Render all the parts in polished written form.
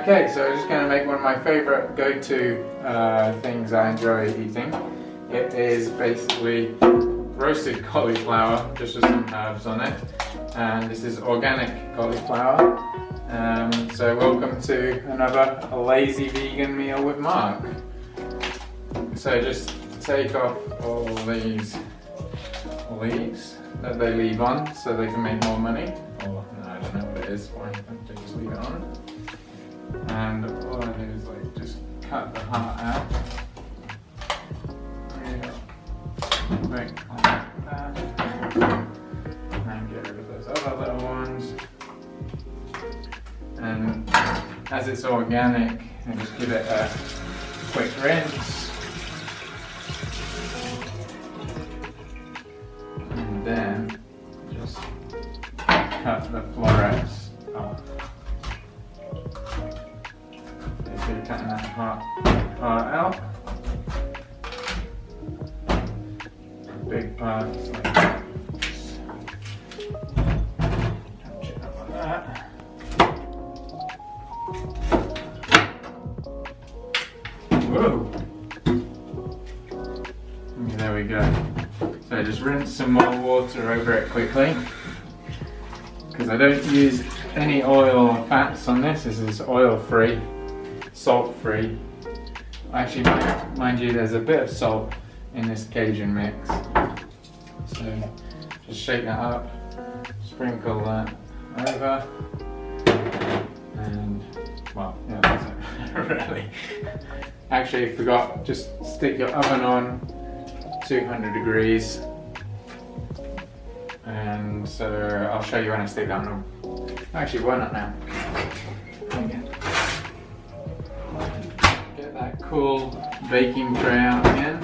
Okay, so I'm just going to make one of my favourite go-to things I enjoy eating. It is basically roasted cauliflower, just with some herbs on it. And this is organic cauliflower. So welcome to another lazy vegan meal with Mark. So just take off all these leaves that they leave on so they can make more money. Or no, I don't know what it is, why don't they just leave it on? And all I do is like just cut the heart out. Quick like that. And get rid of those other little ones. And as it's organic, I just give it a quick rinse. And then just cut the florets off. So you're cutting that heart out. Big parts like that. Touch it up like that. Whoa! There we go. So just rinse some more water over it quickly. Because I don't use any oil or fats on this. This is oil free, salt free. Actually, mind you, there's a bit of salt in this Cajun mix. So just shake that up, sprinkle that over, and well, yeah, that's it. Really. Actually, forgot, just stick your oven on 200 degrees. And so I'll show you when I stick that on. Actually, why not now? Get that cool baking tray out again.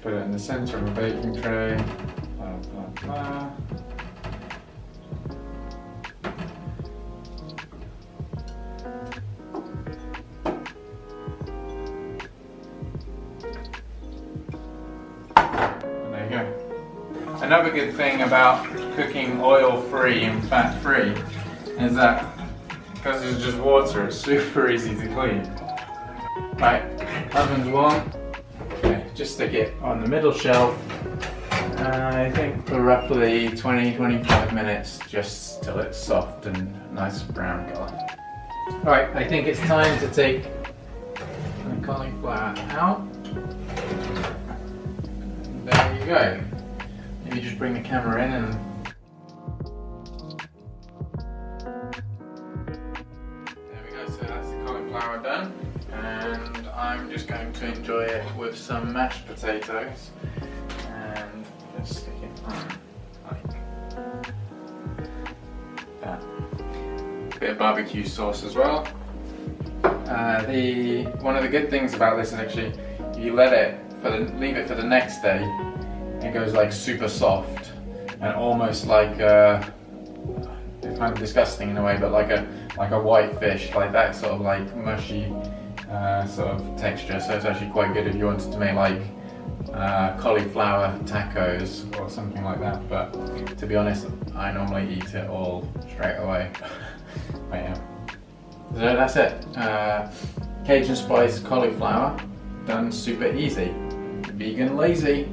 Put it in the center of a baking tray. Blah, blah, blah. There you go. Another good thing about cooking oil-free and fat-free is that because it's just water, it's super easy to clean. Right, oven's warm. Okay, just stick it on the middle shelf. I think for roughly 20-25 minutes, just till it's soft and nice brown colour. Right, I think it's time to take the cauliflower out. There you go. Maybe just bring the camera in and there we go, so that's the cauliflower done. And I'm just going to enjoy it with some mashed potatoes and just stick it on like that. A bit of barbecue sauce as well. One of the good things about this is actually you leave it for the next day. It goes like super soft and almost like it's kind of disgusting in a way, but like a white fish, like that sort of like mushy sort of texture. So it's actually quite good if you wanted to make like cauliflower tacos or something like that. But to be honest, I normally eat it all straight away. But yeah. So that's it. Cajun spice cauliflower, done super easy. Vegan lazy.